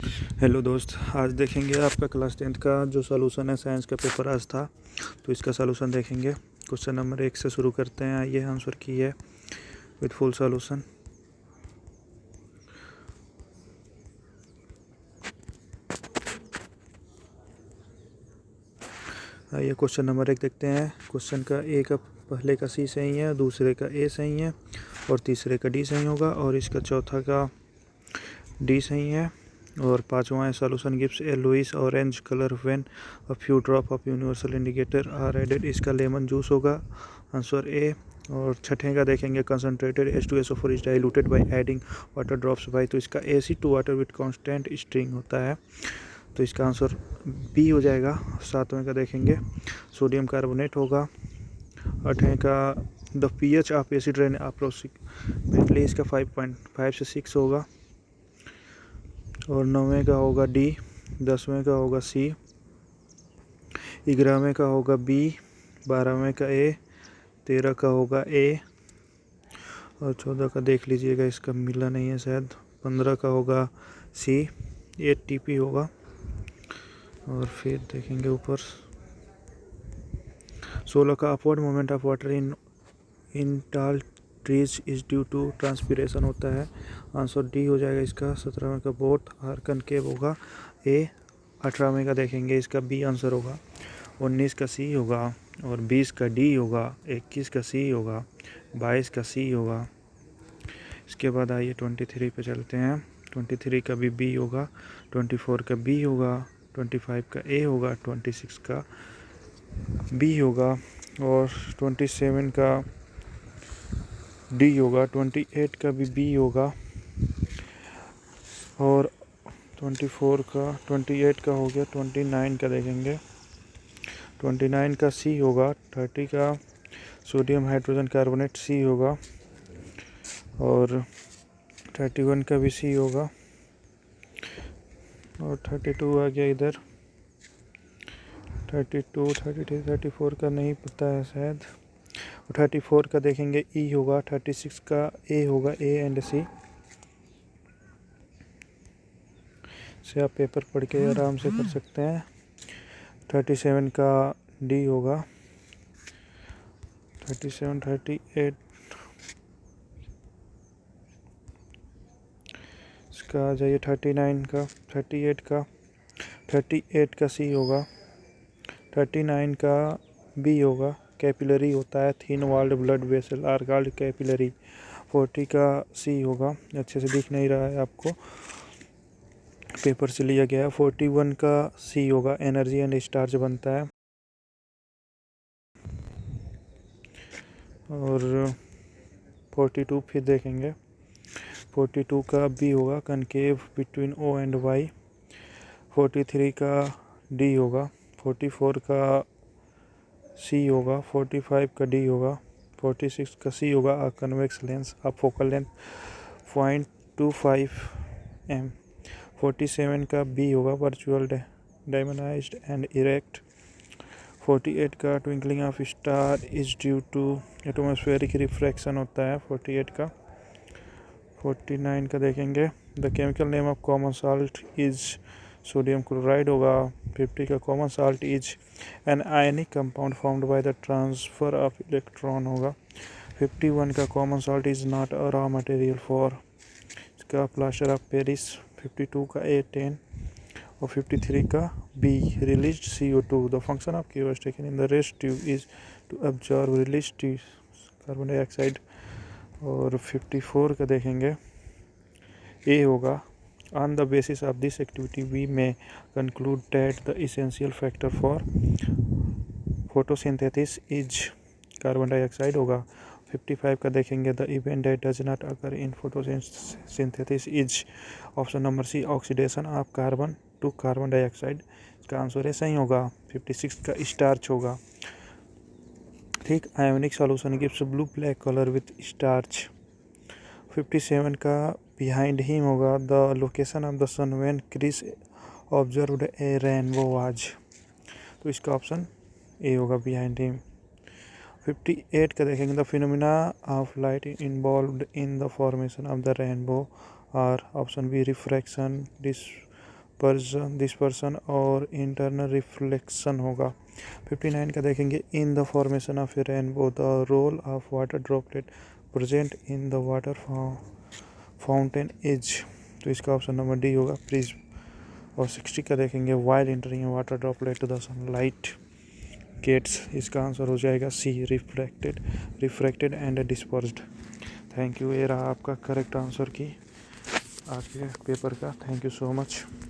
Hello दोस्त, आज देखेंगे आपका क्लास 10th का जो सॉल्यूशन है। साइंस का पेपर आज था तो इसका सॉल्यूशन देखेंगे। क्वेश्चन नंबर 1 से शुरू करते हैं। आइए आंसर की है विद फुल सॉल्यूशन। आइए क्वेश्चन नंबर 1 देखते हैं। क्वेश्चन का ए का पहले का सी सही है, दूसरे का ए सही है और तीसरे का डी सही होगा और इसका चौथा का डी सही है। और पांचवा है solution gives a yellowish orange colour when a few drop of universal indicator are added. इसका लेमन जूस होगा, आंसर ए। और छठे का देखेंगे concentrated H2SO4 is diluted by adding water drops by, तो इसका AC2 water with constant string होता है, तो इसका आंसर बी हो जाएगा। सातवें का देखेंगे सोडियम कार्बोनेट होगा। आठवें का the pH of acid rain approximately, इसका 5.5 से 6 होगा। और नौवें का होगा डी। 10वें का होगा सी। 11वें का होगा बी। 12वें का ए। 13 का होगा ए और 14 का देख लीजिएगा, इसका मिला नहीं है शायद। 15 का होगा सी, ATP होगा। और फिर देखेंगे ऊपर 16 का upward moment of water in tall trees is due to transpiration होता है, आंसर डी हो जाएगा इसका। 17वें का बोट आर कनकेव होगा, ए। 18वें का देखेंगे, इसका बी आंसर होगा। 19 का सी होगा और 20 का डी होगा। 21 का सी होगा, 22 का सी होगा। इसके बाद आइए 23 पे चलते हैं। 23 का भी बी होगा, 24 का बी होगा, 25 का ए होगा, 26 का बी होगा और 27 का डी होगा। 28 का भी बी होगा और 28 का हो गया। 29 का देखेंगे, 29 का सी होगा। 30 का सोडियम हाइड्रोजन कार्बोनेट सी होगा और 31 का भी सी होगा और 32 आ गया इधर। 32, 33, 34 का नहीं पता है शायद। 34 का देखेंगे ई होगा। 36 का ए होगा, ए एंड सी से आप पेपर पढ़ के आराम से कर सकते हैं। 37 का डी होगा। 37, 38 इसका आ जाइए। 39 का, 38 का सी होगा। 39 का बी होगा, कैपिलरी होता है, thin walled blood vessel are called capillary. 40 का सी होगा, अच्छे से दिख नहीं रहा है आपको, पेपर से लिया गया है। 41 का सी होगा, एनर्जी एंड स्टार्च बनता है। और 42 फिर देखेंगे। 42 का बी होगा, concave between O and Y. 43 का डी होगा। 44 का सी होगा। 45 का डी होगा। 46 का सी होगा, convex lens of focal length 0.25 m। 47 का बी होगा, वर्चुअल डायमंडाइज्ड एंड इरेक्ट। 48 का twinkling of star is due to atmospheric refraction होता है, 48 का। 49 का देखेंगे, the chemical name of common salt is sodium chloride होगा। 50 का common salt is an ionic compound formed by the transfer of electron होगा। 51 का common salt is not a raw material for, इसका प्लास्टर ऑफ पेरिस। 52 का A10 और 53 का B, released CO2, the function of QS taken in the test tube is to absorb released carbon dioxide. और 54 का देखेंगे, A होगा। On the basis of this activity we may conclude that the essential factor for photosynthesis is carbon dioxide होगा। 55 का देखेंगे, the event that does not occur in photosynthesis is, option number C, oxidation of carbon to carbon dioxide, इसका answer है सही होगा। 56 का starch होगा। ठीक, ionic solution gives blue black colour with starch. 57 का बिहाइंड हिम होगा, the location of the sun when Chris observed a rainbow was, तो इसका ऑप्शन ए होगा, बिहाइंड हिम। 58 का देखेंगे, the phenomena of light involved in the formation of the rainbow are, option B, refraction, dispersion और internal reflection होगा। 59 का देखेंगे, in the formation of a rainbow the role of water droplet present in the water fountain is, तो इसका option number D होगा, prism. और 60 का देखेंगे, while entering water droplet to the sunlight gets, इसका आंसर हो जाएगा C, refracted and dispersed. Thank you, ये रहा आपका करेक्ट आंसर की आज के पेपर का। Thank you so much.